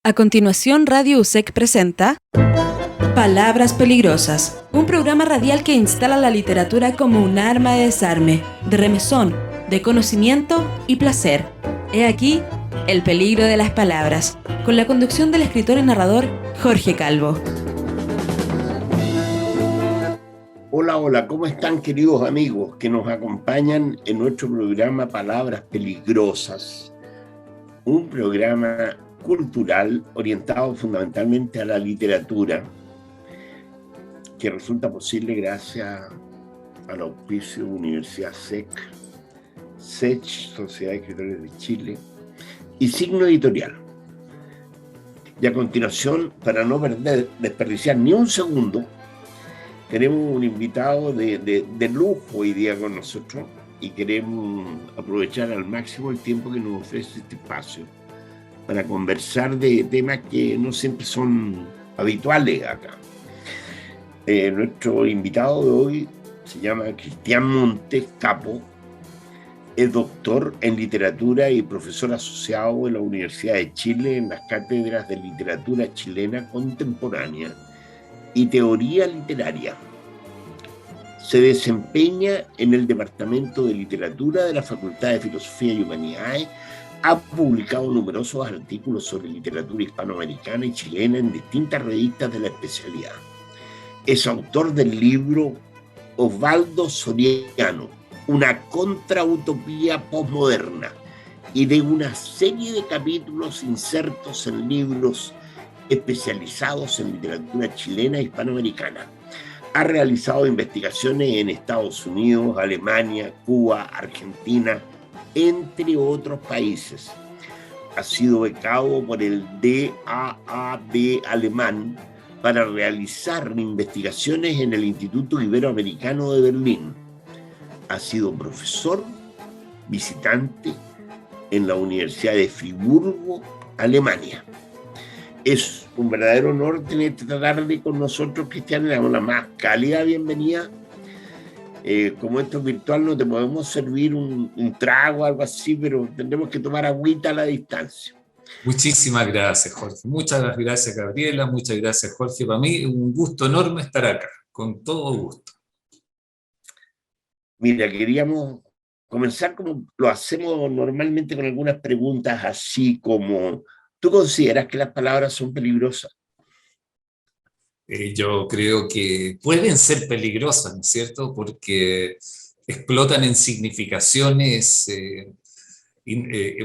A continuación, Radio USEC presenta Palabras Peligrosas, un programa radial que instala la literatura como un arma de desarme, de remesón, de conocimiento y placer. He aquí el peligro de las palabras, con la conducción del escritor y narrador Jorge Calvo. Hola, hola, ¿cómo están, queridos amigos que nos acompañan en nuestro programa Palabras Peligrosas? Un programa cultural orientado fundamentalmente a la literatura, que resulta posible gracias al auspicio de Universidad SEC, Sociedad de Escritores de Chile, y Signo Editorial. Y a continuación, para no desperdiciar ni un segundo, tenemos un invitado de lujo hoy día con nosotros y queremos aprovechar al máximo el tiempo que nos ofrece este espacio para conversar de temas que no siempre son habituales acá. Nuestro invitado de hoy se llama Cristian Montes Capo, es doctor en literatura y profesor asociado en la Universidad de Chile en las cátedras de literatura chilena contemporánea y teoría literaria. Se desempeña en el Departamento de Literatura de la Facultad de Filosofía y Humanidades. Ha publicado numerosos artículos sobre literatura hispanoamericana y chilena en distintas revistas de la especialidad. Es autor del libro Osvaldo Soriano, una contrautopía posmoderna, y de una serie de capítulos insertos en libros especializados en literatura chilena e hispanoamericana. Ha realizado investigaciones en Estados Unidos, Alemania, Cuba, Argentina, entre otros países. Ha sido becado por el DAAD alemán para realizar investigaciones en el Instituto Iberoamericano de Berlín. Ha sido profesor visitante en la Universidad de Friburgo, Alemania. Es un verdadero honor tenerte esta tarde con nosotros, Cristian. Le damos la más cálida bienvenida. Como esto es virtual, no te podemos servir un trago o algo así, pero tendremos que tomar agüita a la distancia. Muchísimas gracias, Jorge. Muchas gracias, Gabriela. Muchas gracias, Jorge. Para mí un gusto enorme estar acá, con todo gusto. Mira, queríamos comenzar como lo hacemos normalmente con algunas preguntas así como: ¿tú consideras que las palabras son peligrosas? Yo creo que pueden ser peligrosas, ¿no es cierto? Porque explotan en significaciones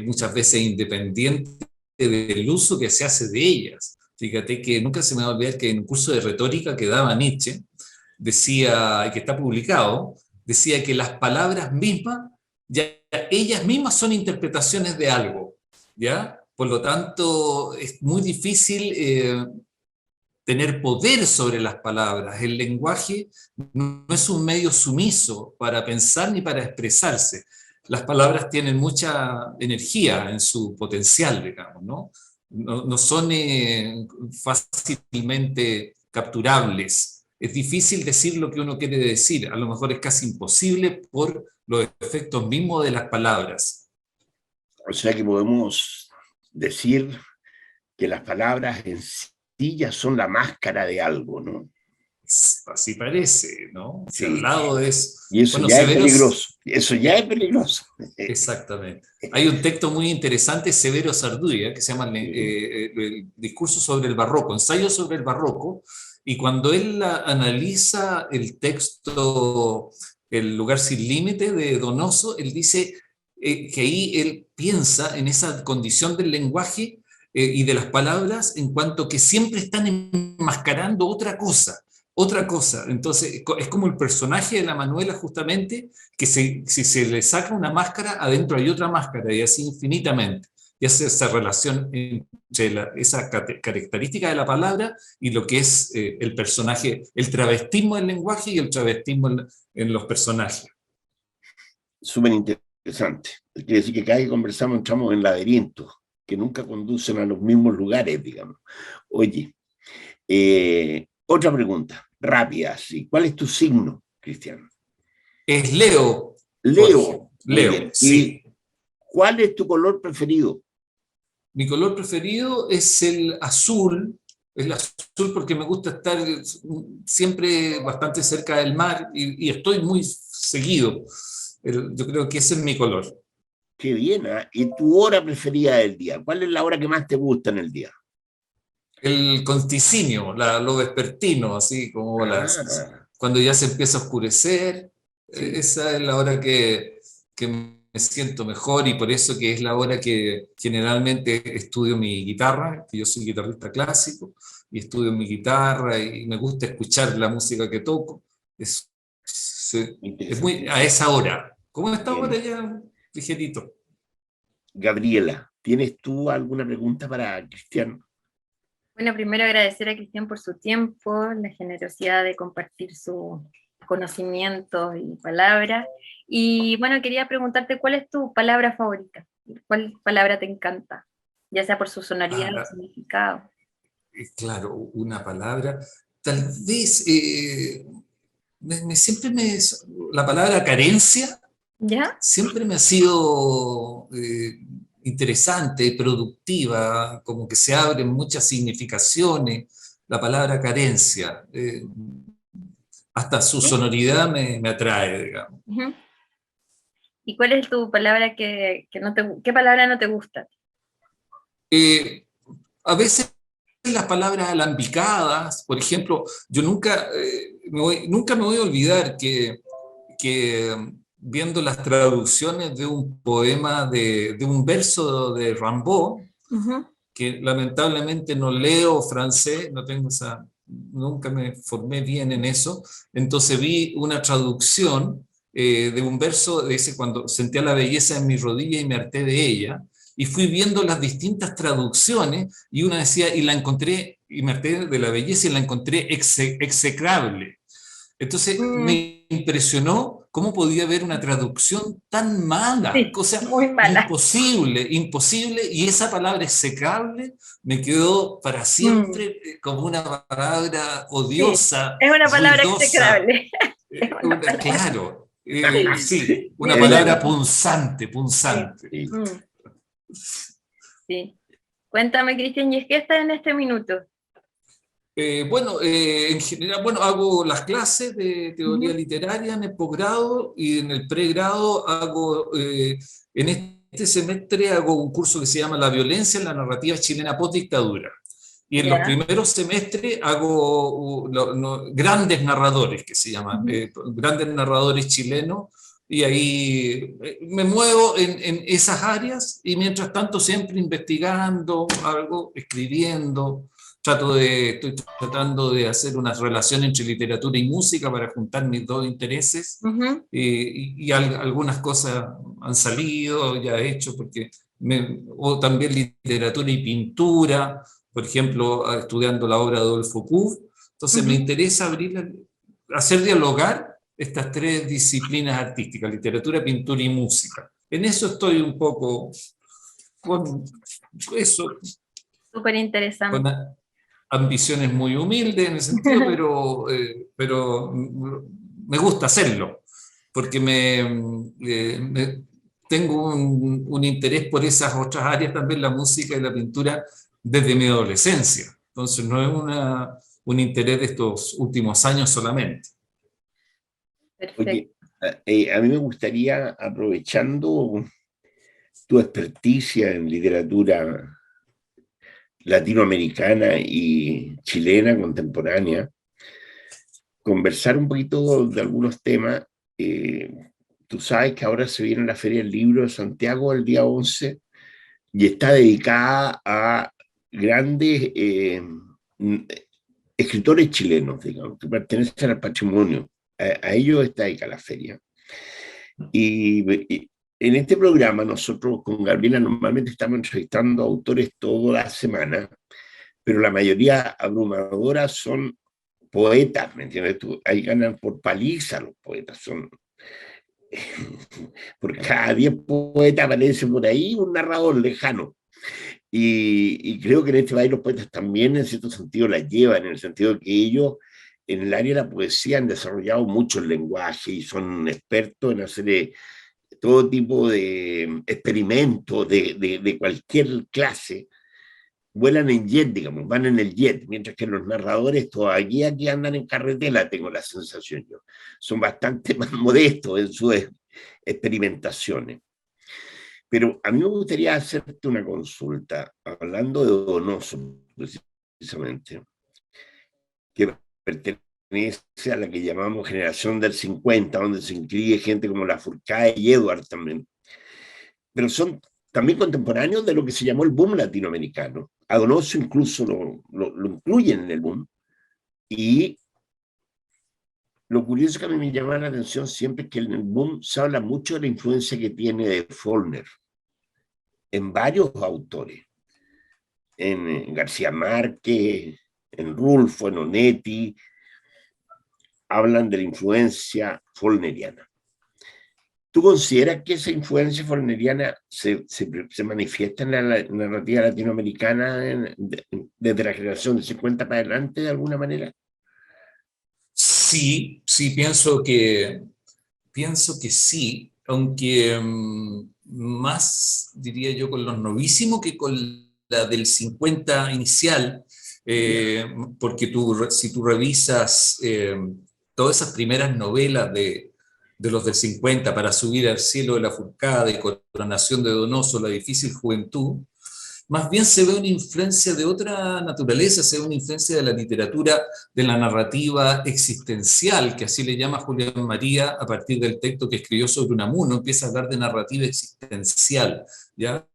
muchas veces independientes del uso que se hace de ellas. Fíjate que nunca se me va a olvidar que en un curso de retórica que daba Nietzsche, decía, que está publicado, decía que las palabras mismas, ya ellas mismas son interpretaciones de algo, ¿ya? Por lo tanto, es muy difícil tener poder sobre las palabras. El lenguaje no es un medio sumiso para pensar ni para expresarse. Las palabras tienen mucha energía en su potencial, digamos, ¿no? No son fácilmente capturables. Es difícil decir lo que uno quiere decir. A lo mejor es casi imposible por los efectos mismos de las palabras. O sea que podemos decir que las palabras en sí ya son la máscara de algo, ¿no? Así parece, ¿no? Sí. Al lado de eso. Y eso ya es peligroso. Eso ya es peligroso. Exactamente. Hay un texto muy interesante, Severo Sarduya, que se llama el discurso sobre el barroco, ensayo sobre el barroco, y cuando él analiza el texto El lugar sin límite de Donoso, él dice que ahí él piensa en esa condición del lenguaje y de las palabras en cuanto que siempre están enmascarando otra cosa. Entonces es como el personaje de la Manuela justamente, que si se le saca una máscara, adentro hay otra máscara y así infinitamente. Y hace esa relación entre esa característica de la palabra y lo que es el personaje, el travestismo del lenguaje y el travestismo en los personajes. Súper interesante. Quiere decir que cada vez que conversamos entramos en laberintos que nunca conducen a los mismos lugares, digamos. Oye, otra pregunta, rápida, sí. ¿Cuál es tu signo, Cristian? Es Leo. Leo. Leo, sí. ¿Y cuál es tu color preferido? Mi color preferido es el azul porque me gusta estar siempre bastante cerca del mar y estoy muy seguido. Yo creo que ese es mi color. Qué bien, ¿eh? ¿Y tu hora preferida del día? ¿Cuál es la hora que más te gusta en el día? El conticinio, lo vespertino, así como Ah, cuando ya se empieza a oscurecer, sí, esa es la hora que me siento mejor y por eso que es la hora que generalmente estudio mi guitarra, que yo soy guitarrista clásico y estudio mi guitarra y me gusta escuchar la música que toco. Es, es muy interesante. a esa hora. ¿Cómo está ahora Bien. ya, ligerito? Gabriela, ¿tienes tú alguna pregunta para Cristian? Bueno, primero agradecer a Cristian por su tiempo, la generosidad de compartir sus conocimientos y palabras. Y bueno, quería preguntarte, ¿cuál es tu palabra favorita? ¿Cuál palabra te encanta? Ya sea por su sonoridad o Ah, significado. claro, una palabra. Tal vez siempre la palabra carencia ¿Ya? siempre me ha sido interesante, productiva, como que se abren muchas significaciones. La palabra carencia, hasta su ¿Sí? sonoridad me atrae, digamos. Ujú. ¿Y cuál es tu palabra que no te, qué palabra no te gusta? Eh, a veces las palabras alambicadas, por ejemplo, yo nunca me voy a olvidar que viendo las traducciones de un poema, de un verso de Rimbaud, Ujú. que lamentablemente no leo francés, no tengo nunca me formé bien en eso, entonces vi una traducción de un verso, dice, cuando sentía la belleza en mi rodilla y me harté de ella, y fui viendo las distintas traducciones, y una decía, y la encontré, y me harté de la belleza y la encontré execrable. Entonces Mm, me impresionó cómo podía haber una traducción tan mala, sí, cosa muy mala. imposible, imposible, y esa palabra execrable me quedó para Mm, siempre como una palabra sí, odiosa, es una palabra ruidosa, execrable. Es una palabra. claro, Sí, sí, una tienes palabra razón. punzante, Sí. punzante. Sí. Mm, sí. Cuéntame, Cristian, ¿y es que estás en este minuto? Bueno, en general, bueno, hago las clases de teoría Ujú. literaria en el posgrado y en el pregrado en este semestre hago un curso que se llama La violencia en la narrativa chilena postdictadura. Y en los Ya. primeros semestres hago grandes narradores, que se llaman, Ujú. grandes narradores chilenos, y ahí me muevo en esas áreas y mientras tanto siempre investigando algo, escribiendo. Estoy tratando de hacer una relación entre literatura y música para juntar mis dos intereses Ujú. algunas cosas han salido, ya he hecho, o también literatura y pintura, por ejemplo, estudiando la obra de Adolfo Kuh. Entonces me Ujú. interesa hacer dialogar estas tres disciplinas artísticas, literatura, pintura y música. En eso estoy un poco con eso, Súper con interesante. ambiciones muy humildes en el sentido, pero me gusta hacerlo, porque tengo un interés por esas otras áreas también, la música y la pintura, desde mi adolescencia. Entonces no es un interés de estos últimos años solamente. Oye, Perfecto. a mí me gustaría, aprovechando tu experticia en literatura latinoamericana y chilena contemporánea, conversar un poquito de algunos temas. Eh, Tú sabes que ahora se viene la Feria del Libro de Santiago el día 11 y está dedicada a grandes escritores chilenos, digamos, que pertenecen al patrimonio. A ellos está dedicada la feria. Y en este programa nosotros con Gabriela normalmente estamos entrevistando a autores toda la semana, pero la mayoría abrumadora son poetas, ¿me entiendes? Ahí ganan por paliza los poetas, son por cada 10 poetas aparece por ahí un narrador lejano. Y creo que en este país los poetas también en cierto sentido la llevan, en el sentido de que ellos en el área de la poesía han desarrollado mucho el lenguaje y son expertos en hacer todo tipo de experimentos de cualquier clase, vuelan en jet, digamos, van en el jet, mientras que los narradores todavía aquí andan en carretera, tengo la sensación yo. Son bastante más modestos en sus experimentaciones. Pero a mí me gustaría hacerte una consulta, hablando de Donoso, precisamente, que pertenece a la que llamamos generación del 50, donde se incluye gente como Lafourcade y Edward también. Pero son también contemporáneos de lo que se llamó el boom latinoamericano. A Donoso incluso lo incluyen en el boom. Y lo curioso que a mí me llama la atención siempre es que en el boom se habla mucho de la influencia que tiene de Faulkner en varios autores, en García Márquez, en Rulfo, en Onetti, hablan de la influencia faulkneriana. ¿Tú consideras que esa influencia faulkneriana se manifiesta en la narrativa latinoamericana desde la generación de 50 para adelante de alguna manera? Sí, sí, pienso que sí, aunque más, diría yo, con los novísimos que con la del 50 inicial, porque si tú revisas todas esas primeras novelas de los del 50, Para subir al cielo de Lafourcade, Coronación de Donoso, La difícil juventud, más bien se ve una influencia de otra naturaleza, se ve una influencia de la literatura, de la narrativa existencial, que así le llama Julián María a partir del texto que escribió sobre Unamuno, empieza a hablar de narrativa existencial, ¿ya?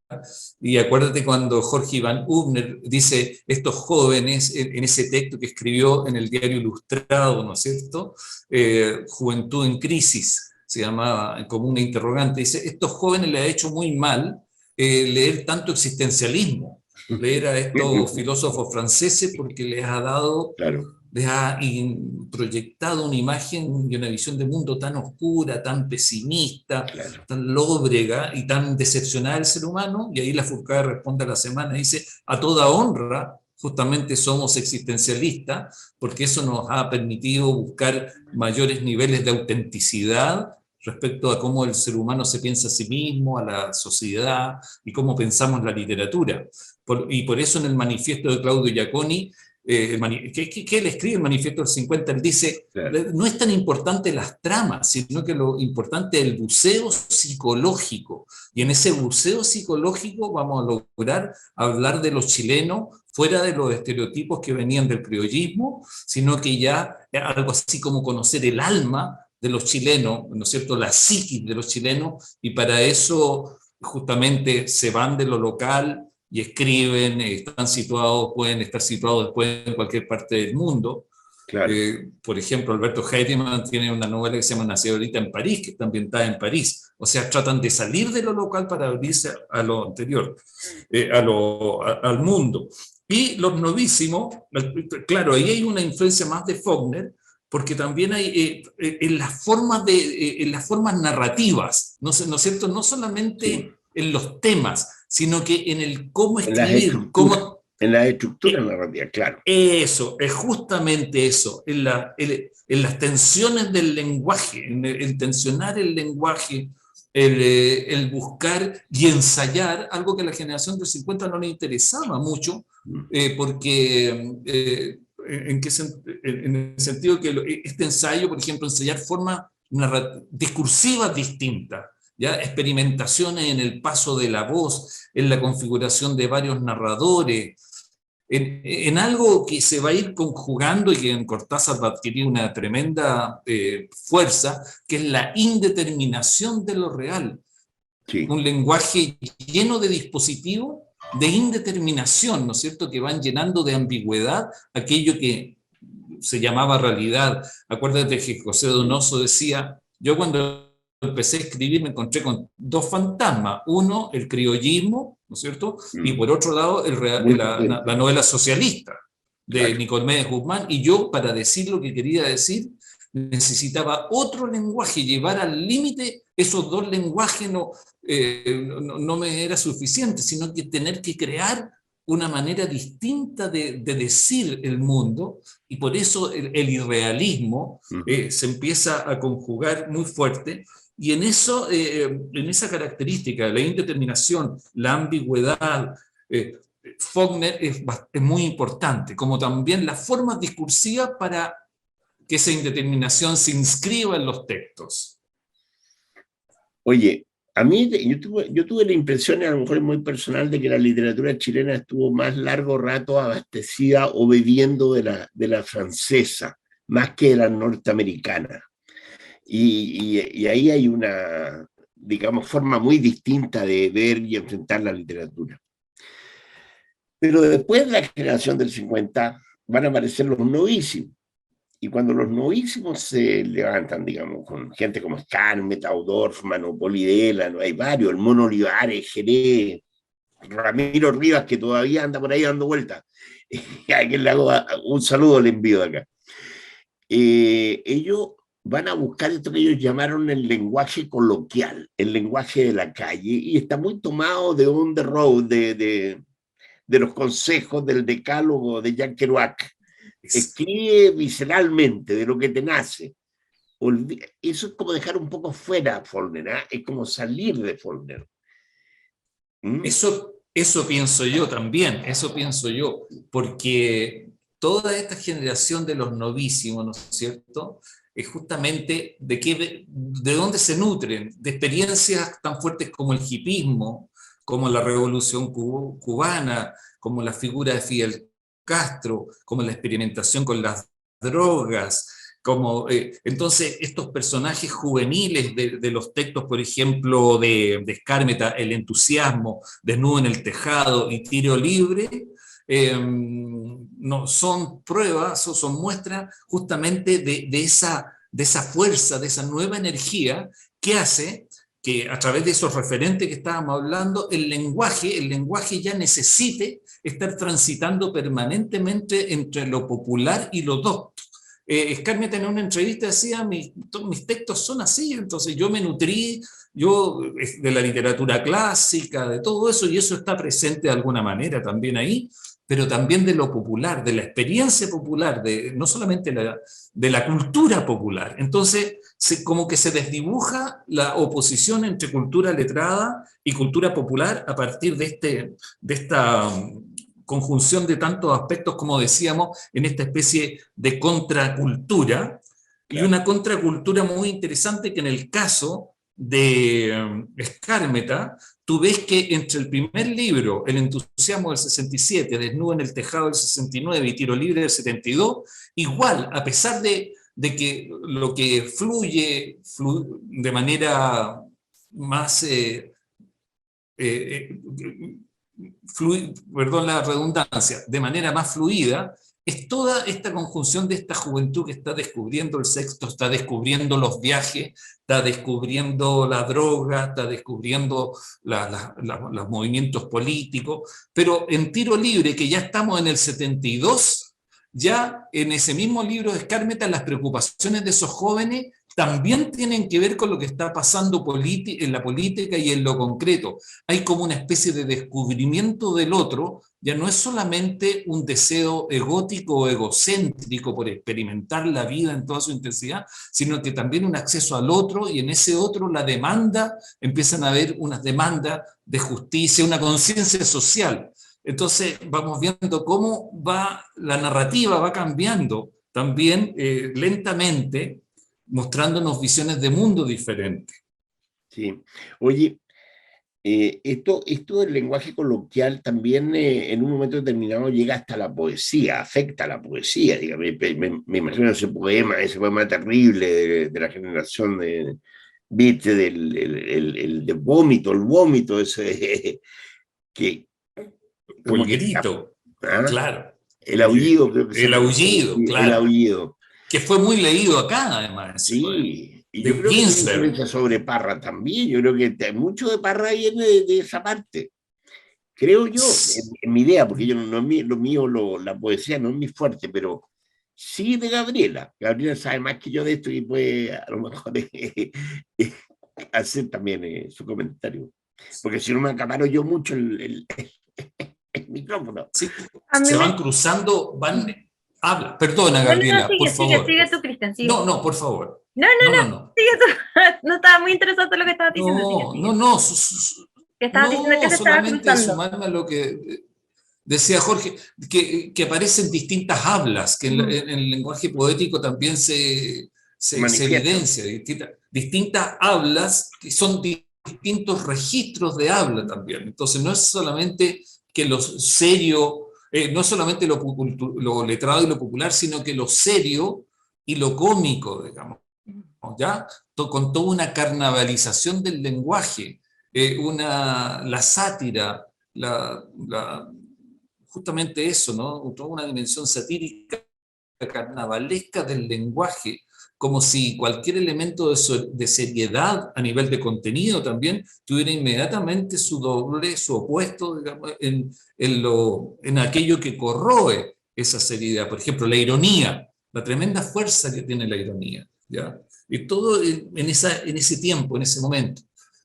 Y acuérdate cuando Jorge Iván Hübner dice, estos jóvenes, en ese texto que escribió en el Diario Ilustrado, ¿no es cierto? Juventud en crisis, se llamaba, como una interrogante, dice, estos jóvenes le ha hecho muy mal leer tanto existencialismo, leer a estos filósofos franceses porque les ha dado, claro, les ha proyectado una imagen y una visión de mundo tan oscura, tan pesimista, claro, tan lóbrega y tan decepcionada del ser humano, y ahí Lafourcade responde a la semana y dice, a toda honra, justamente somos existencialistas, porque eso nos ha permitido buscar mayores niveles de autenticidad respecto a cómo el ser humano se piensa a sí mismo, a la sociedad y cómo pensamos la literatura. Y por eso en el manifiesto de Claudio Giacconi, que él escribe el manifiesto del 50, él dice, claro. no es tan importante las tramas, sino que lo importante es el buceo psicológico. Y en ese buceo psicológico vamos a lograr hablar de los chilenos fuera de los estereotipos que venían del criollismo, sino que ya algo así como conocer el alma de los chilenos, ¿no es cierto?, la psiquis de los chilenos, y para eso justamente se van de lo local y escriben, están situados, pueden estar situados después en cualquier parte del mundo. Claro. Por ejemplo, Alberto Heidemann tiene una novela que se llama Una señorita en París, que está ambientada en París. O sea, tratan de salir de lo local para abrirse a lo anterior, al mundo. Y los novísimos, claro, ahí hay una influencia más de Faulkner, porque también hay en las formas narrativas, ¿no es cierto? No solamente Sí. en los temas, sino que en el cómo En las escribir, estructuras, en las estructuras narrativas, claro. Eso, es justamente eso, en las tensiones del lenguaje, en el tensionar el lenguaje, el buscar y ensayar, algo que a la generación del 50 no le interesaba mucho, porque en el sentido que este ensayo, por ejemplo, ensayar formas discursivas distintas, ¿ya? Experimentaciones en el paso de la voz, en la configuración de varios narradores, en algo que se va a ir conjugando y que en Cortázar va a adquirir una tremenda fuerza, que es la indeterminación de lo real. Sí. Un lenguaje lleno de dispositivos de indeterminación, ¿no es cierto?, que van llenando de ambigüedad aquello que se llamaba realidad. Acuérdate que José Donoso decía, yo cuando empecé a escribir me encontré con dos fantasmas, uno, el criollismo, ¿no es cierto?, y por otro lado, la novela socialista de claro. Nicolás Guzmán, y yo, para decir lo que quería decir, necesitaba otro lenguaje, llevar al límite esos dos lenguajes no me era suficiente, sino que tener que crear una manera distinta de decir el mundo, y por eso el irrealismo se empieza a conjugar muy fuerte, Y en eso, en esa característica, la indeterminación, la ambigüedad, Faulkner es muy importante, como también las formas discursivas para que esa indeterminación se inscriba en los textos. Oye, a mí yo tuve la impresión, a lo mejor es muy personal, de que la literatura chilena estuvo más largo rato abastecida o bebiendo de la francesa, más que de la norteamericana. Y ahí hay una, digamos, forma muy distinta de ver y enfrentar la literatura. Pero después de la generación del 50 van a aparecer los novísimos. Y cuando los novísimos se levantan, digamos, con gente como Skármeta, Dorfman o Polidela, no hay varios, el Mono Olivares, Jerez, Ramiro Rivas, que todavía anda por ahí dando vueltas. A quien le hago un saludo, le envío de acá. Ellos van a buscar esto que ellos llamaron el lenguaje coloquial, el lenguaje de la calle, y está muy tomado de on the road, de los consejos del decálogo de Jack Kerouac. Escribe visceralmente de lo que te nace. Eso es como dejar un poco fuera a Faulkner, ¿eh? Es como salir de Faulkner. Eso pienso yo también, eso pienso yo, porque toda esta generación de los novísimos, ¿no es cierto?, es justamente de dónde se nutren, de experiencias tan fuertes como el hipismo, como la revolución cubana, como la figura de Fidel Castro, como la experimentación con las drogas, entonces estos personajes juveniles de los textos, por ejemplo, de Skármeta, El entusiasmo, Desnudo en el tejado y Tiro libre, no, son pruebas o son muestras justamente de esa fuerza, de esa nueva energía que hace que a través de esos referentes que estábamos hablando, el lenguaje ya necesite estar transitando permanentemente entre lo popular y lo docto. Skármeta en una entrevista decía, mis textos son así, entonces yo me nutrí de la literatura clásica, de todo eso, y eso está presente de alguna manera también ahí, pero también de lo popular, de la experiencia popular, no solamente de la cultura popular. Entonces, como que se desdibuja la oposición entre cultura letrada y cultura popular a partir de esta conjunción de tantos aspectos, como decíamos, en esta especie de contracultura, y una contracultura muy interesante que en el caso de Skármeta, tú ves que entre el primer libro, El entusiasmo del 67, Desnudo en el tejado del 69 y Tiro libre del 72, igual, a pesar de que lo que fluye de manera más, perdón la redundancia, de manera más fluida, es toda esta conjunción de esta juventud que está descubriendo el sexo, está descubriendo los viajes, está descubriendo la droga, está descubriendo los movimientos políticos, pero en Tiro libre, que ya estamos en el 72, ya en ese mismo libro de Skármeta, las preocupaciones de esos jóvenes también tienen que ver con lo que está pasando en la política y en lo concreto. Hay como una especie de descubrimiento del otro, ya no es solamente un deseo egótico o egocéntrico por experimentar la vida en toda su intensidad, sino que también un acceso al otro, y en ese otro la demanda, empiezan a haber unas demandas de justicia, una conciencia social. Entonces vamos viendo cómo la narrativa va cambiando también lentamente, mostrándonos visiones de mundo diferentes. Sí. Oye, esto del lenguaje coloquial también en un momento determinado llega hasta la poesía, afecta a la poesía. Digamos. Me imagino ese poema terrible de la generación de Beat, el vómito, el vómito ese que... O el grito, claro. El aullido, creo que el aullido, claro. El aullido. Que fue muy leído acá, además. Sí, y yo creo que tiene influencia sobre Parra también. Yo creo que mucho de Parra viene de esa parte. Creo yo, en mi idea, porque yo lo mío, la poesía no es mi fuerte, pero sí de Gabriela. Gabriela sabe más que yo de esto y puede a lo mejor hacer también su comentario. Porque si no me acaparo yo mucho el micrófono. Sí, se van cruzando, habla. Perdona, Gabriela, por favor. Sigue tú, Cristian. extensivo. No, por favor. No, sigue tú. No estaba muy interesante lo que estabas diciendo. Que estabas diciendo que se estaba solamente cruzando. sumarme a lo que decía Jorge, que aparecen distintas hablas, que en el lenguaje poético también se evidencia, distintas hablas, que son distintos registros de habla también. Entonces no es solamente que lo serio, no es solamente lo letrado y lo popular, sino que lo serio y lo cómico, digamos, ¿ya? Con toda una carnavalización del lenguaje, la sátira, justamente eso, ¿no? Toda una dimensión satírica, carnavalesca del lenguaje, como si cualquier elemento de seriedad a nivel de contenido también tuviera inmediatamente su doble, su opuesto, digamos, en aquello que corroe esa seriedad. Por ejemplo, la ironía, la tremenda fuerza que tiene la ironía, ¿ya? Y todo en ese tiempo, en ese momento.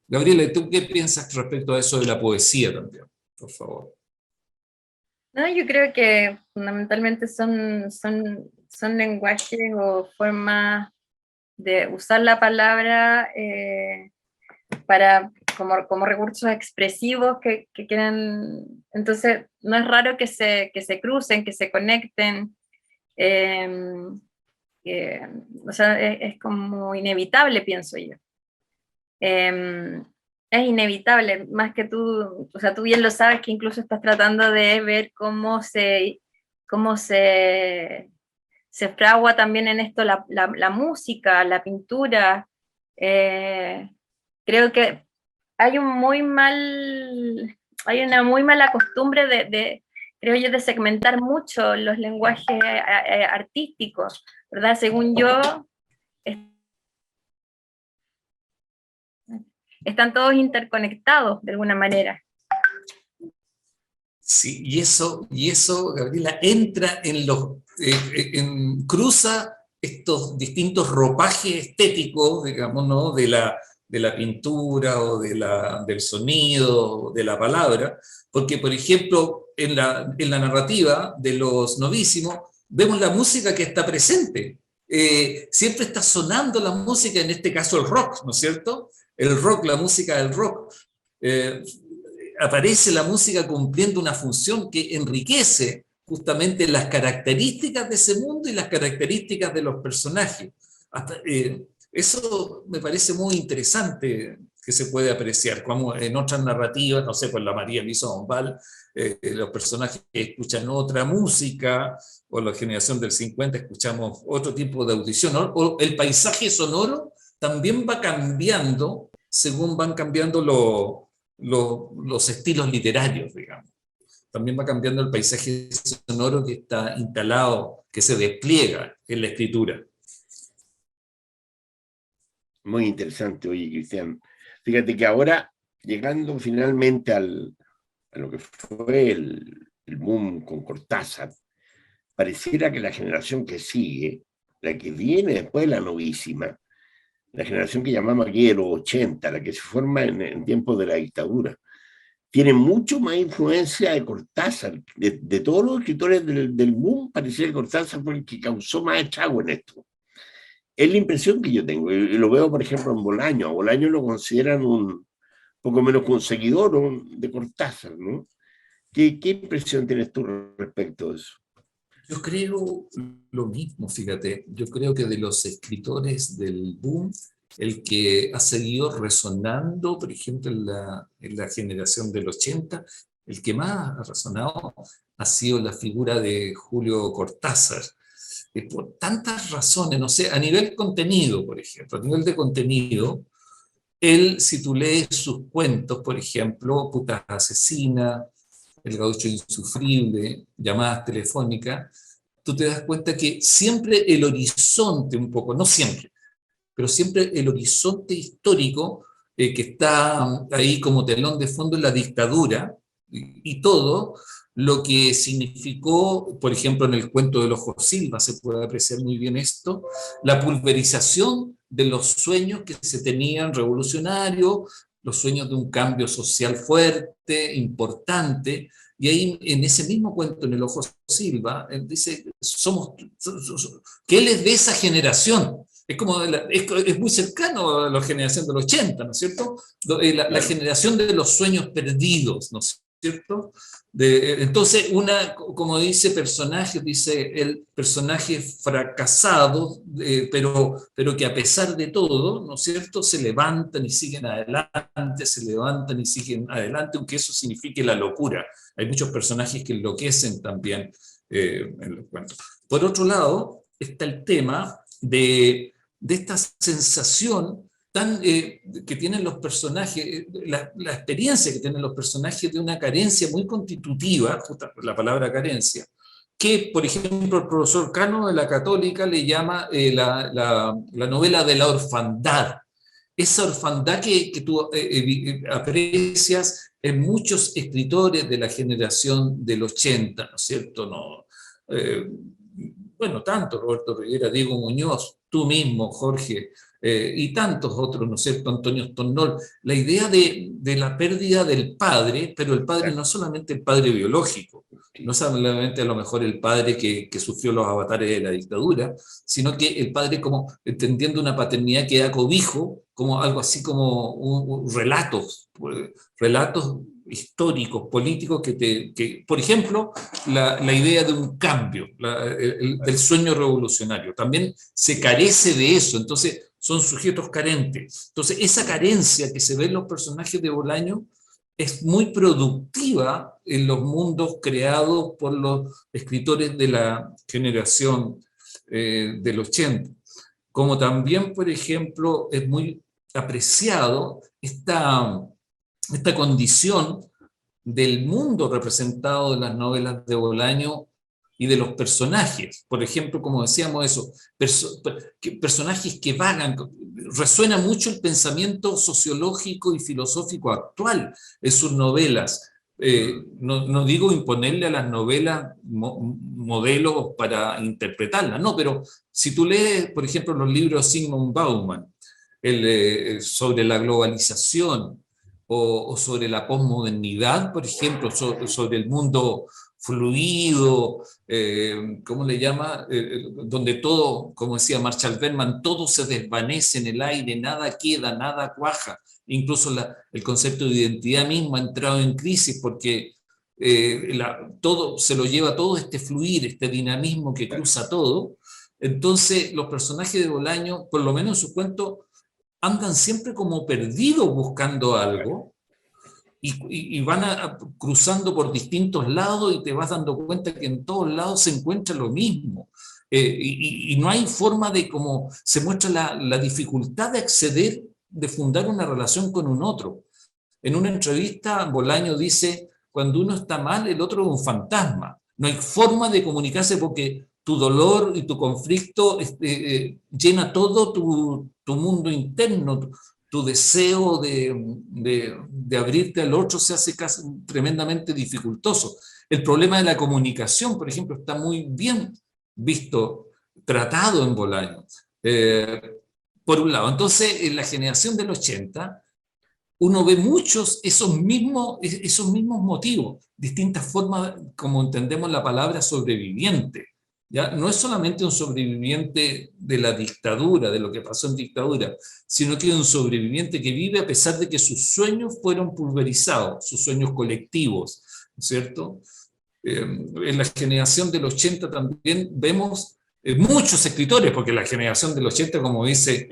Gabriela, ¿tú qué piensas respecto a eso de la poesía también? Por favor. No, yo creo que fundamentalmente son lenguajes o formas de usar la palabra como recursos expresivos que quieren. Entonces, no es raro que se crucen, que se conecten. O sea, es como inevitable, pienso yo. Es inevitable, más que tú, o sea, tú bien lo sabes, que incluso estás tratando de ver cómo se fragua también en esto la música, la pintura. Creo que hay una muy mala costumbre creo yo, de segmentar mucho los lenguajes artísticos, ¿verdad? Según yo, están todos interconectados de alguna manera. Sí, y eso, Gabriela, entra cruza estos distintos ropajes estéticos, digamos, ¿no? de la pintura o del sonido, de la palabra, porque, por ejemplo, en la narrativa de los novísimos, vemos la música que está presente. Siempre está sonando la música, en este caso el rock, ¿no es cierto? El rock, la música del rock. Aparece la música cumpliendo una función que enriquece justamente las características de ese mundo y las características de los personajes. Eso me parece muy interesante que se puede apreciar, como en otras narrativas, no sé, con la María Luisa Bombal, los personajes escuchan otra música, o la generación del 50 escuchamos otro tipo de audición, o el paisaje sonoro también va cambiando según van cambiando los estilos literarios, digamos. También va cambiando el paisaje sonoro que está instalado, que se despliega en la escritura. Muy interesante, oye, Cristian. Fíjate que ahora, llegando finalmente a lo que fue el boom con Cortázar, pareciera que la generación que sigue, la que viene después de la novísima, la generación que llamamos aquí de los 80, la que se forma en tiempos de la dictadura, tiene mucho más influencia de Cortázar. De todos los escritores del boom, pareciera que Cortázar fue el que causó más estrago en esto. Es la impresión que yo tengo, y lo veo, por ejemplo, en Bolaño. A Bolaño lo consideran un poco menos que un seguidor de Cortázar, ¿no? ¿Qué impresión tienes tú respecto a eso? Yo creo lo mismo, fíjate. Yo creo que de los escritores del boom, el que ha seguido resonando, por ejemplo, en la generación del 80, el que más ha resonado ha sido la figura de Julio Cortázar. Por tantas razones, no sé, a nivel contenido, por ejemplo, a nivel de contenido, él, si tú lees sus cuentos, por ejemplo, Puta Asesina, El Gaucho Insufrible, Llamadas Telefónicas, tú te das cuenta que siempre el horizonte un poco, no siempre, pero siempre el horizonte histórico que está ahí como telón de fondo en la dictadura y todo lo que significó, por ejemplo, en el cuento del Ojo Silva se puede apreciar muy bien esto, la pulverización de los sueños que se tenían revolucionarios, los sueños de un cambio social fuerte, importante, Y ahí, en ese mismo cuento, en El Ojo Silva, él dice que él es de esa generación. Es, como es muy cercano a la generación del 80, ¿no es cierto? La generación de los sueños perdidos, ¿no es cierto? Entonces, como dice personaje, dice el personaje fracasado, pero que a pesar de todo, ¿no es cierto?, se levantan y siguen adelante, se levantan y siguen adelante, aunque eso signifique la locura. Hay muchos personajes que enloquecen también en los cuentos. Por otro lado, está el tema de esta sensación que tienen los personajes, la experiencia que tienen los personajes de una carencia muy constitutiva, justo la palabra carencia, que, por ejemplo, el profesor Cano de la Católica le llama la novela de la orfandad. Esa orfandad que tú aprecias en muchos escritores de la generación del 80, ¿no es cierto? No, bueno, tanto Roberto Rivera, Diego Muñoz, tú mismo, Jorge, y tantos otros, ¿no es cierto?, Antonio Stornol, la idea de la pérdida del padre, pero el padre no solamente el padre biológico, no solamente a lo mejor el padre que sufrió los avatares de la dictadura, sino que el padre como entendiendo una paternidad que da cobijo, como algo así como relatos históricos, políticos, que por ejemplo, la idea de un cambio, del sueño revolucionario, también se carece de eso, entonces son sujetos carentes. Entonces, esa carencia que se ve en los personajes de Bolaño es muy productiva en los mundos creados por los escritores de la generación del 80. Como también, por ejemplo, es muy apreciado esta condición del mundo representado en las novelas de Bolaño y de los personajes. Por ejemplo, como decíamos eso, personajes que vagan, resuena mucho el pensamiento sociológico y filosófico actual en sus novelas. No digo imponerle a las novelas modelos para interpretarlas, no, pero si tú lees, por ejemplo, los libros de Zygmunt Bauman, sobre la globalización, o sobre la posmodernidad, por ejemplo, sobre el mundo fluido, ¿cómo le llama? Donde todo, como decía Marshall Berman, todo se desvanece en el aire, nada queda, nada cuaja. Incluso el concepto de identidad mismo ha entrado en crisis porque todo se lo lleva todo este fluir, este dinamismo que cruza todo. Entonces, los personajes de Bolaño, por lo menos en su cuento, andan siempre como perdidos buscando algo y van cruzando por distintos lados y te vas dando cuenta que en todos lados se encuentra lo mismo. Y no hay forma de cómo se muestra la dificultad de acceder, de fundar una relación con un otro. En una entrevista, Bolaño dice, cuando uno está mal, el otro es un fantasma. No hay forma de comunicarse porque tu dolor y tu conflicto llena todo tu mundo interno, tu deseo de abrirte al otro se hace casi tremendamente dificultoso. El problema de la comunicación, por ejemplo, está muy bien visto, tratado en Bolaño. Por un lado, entonces, en la generación del 80, uno ve muchos esos mismos motivos, distintas formas, como entendemos la palabra sobreviviente. ¿Ya? No es solamente un sobreviviente de la dictadura, de lo que pasó en dictadura, sino que es un sobreviviente que vive a pesar de que sus sueños fueron pulverizados, sus sueños colectivos, ¿cierto? En la generación del 80 también vemos muchos escritores, porque la generación del 80, como dice...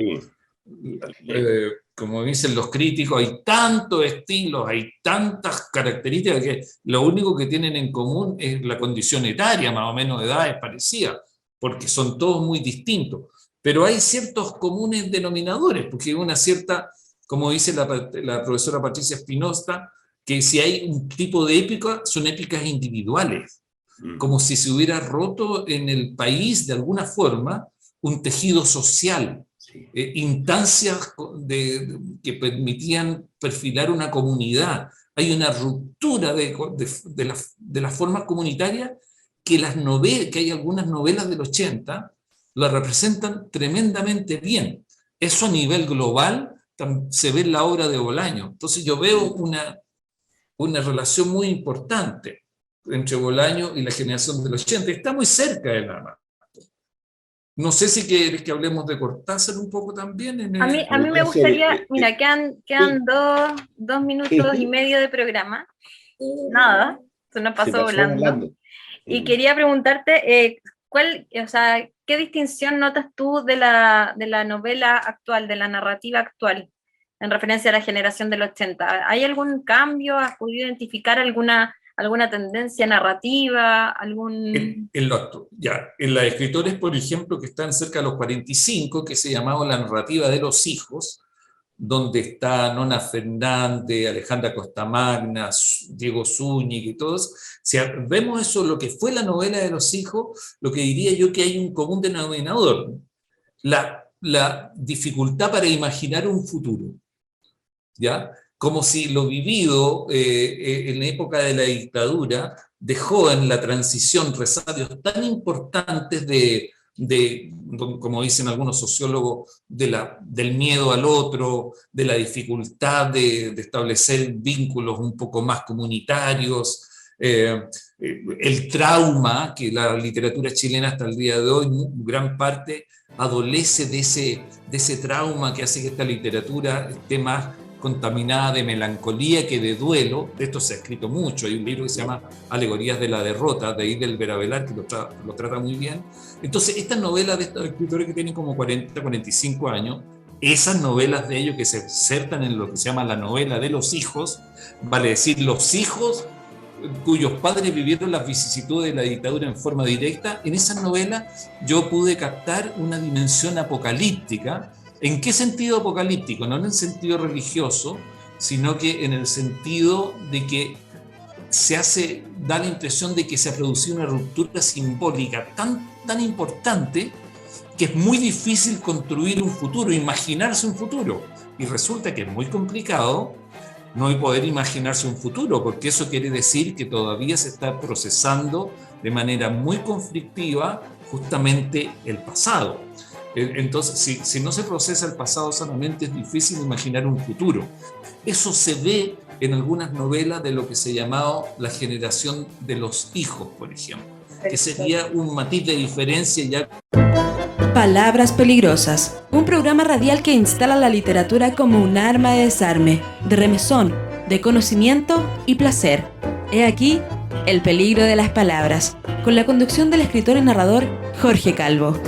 como dicen los críticos, hay tantos estilos, hay tantas características que lo único que tienen en común es la condición etaria, más o menos de edad es parecida, porque son todos muy distintos. Pero hay ciertos comunes denominadores, porque hay una cierta, como dice la profesora Patricia Espinosa, que si hay un tipo de épica, son épicas individuales, como si se hubiera roto en el país de alguna forma un tejido social. Instancias que permitían perfilar una comunidad. Hay una ruptura de las formas comunitarias que hay algunas novelas del 80 la representan tremendamente bien. Eso a nivel global se ve en la obra de Bolaño. Entonces yo veo una relación muy importante. entre Bolaño y la generación del 80. Está muy cerca de la mano. No sé si quieres que hablemos de Cortázar un poco también. A mí me gustaría, mira, quedan dos minutos y medio de programa. Nada, se nos pasó volando. Y quería preguntarte, ¿qué distinción notas tú de la novela actual, de la narrativa actual, en referencia a la generación del 80? ¿Hay algún cambio? ¿Has podido identificar alguna tendencia narrativa? En las escritores, por ejemplo, que están cerca de los 45, que se llamaba La narrativa de los hijos, donde está Nona Fernández, Alejandra Costamagna, Diego Zúñiga y todos, si vemos eso, lo que fue la novela de los hijos, lo que diría yo que hay un común denominador, la dificultad para imaginar un futuro, ¿ya? Como si lo vivido en la época de la dictadura dejó en la transición resabios tan importantes de, como dicen algunos sociólogos, del miedo al otro, de la dificultad de establecer vínculos un poco más comunitarios, el trauma, que la literatura chilena hasta el día de hoy, gran parte, adolece de ese trauma que hace que esta literatura esté más contaminada de melancolía que de duelo. De esto se ha escrito mucho, hay un libro que se llama Alegorías de la derrota, de Idel Veravelar, que lo trata muy bien. Entonces, estas novelas de estos escritores que tienen como 40, 45 años, esas novelas de ellos que se insertan en lo que se llama la novela de los hijos, vale decir, los hijos cuyos padres vivieron las vicisitudes de la dictadura en forma directa, en esas novelas yo pude captar una dimensión apocalíptica. ¿En qué sentido apocalíptico? No en el sentido religioso, sino que en el sentido de que da la impresión de que se ha producido una ruptura simbólica tan importante que es muy difícil construir un futuro, imaginarse un futuro. Y resulta que es muy complicado no poder imaginarse un futuro, porque eso quiere decir que todavía se está procesando de manera muy conflictiva justamente el pasado. Entonces, si no se procesa el pasado sanamente, es difícil imaginar un futuro. Eso se ve en algunas novelas de lo que se llamaba la generación de los hijos, por ejemplo, que sería un matiz de diferencia ya. Palabras peligrosas, un programa radial que instala la literatura como un arma de desarme, de remesón, de conocimiento y placer. He aquí el peligro de las palabras, con la conducción del escritor y narrador Jorge Calvo.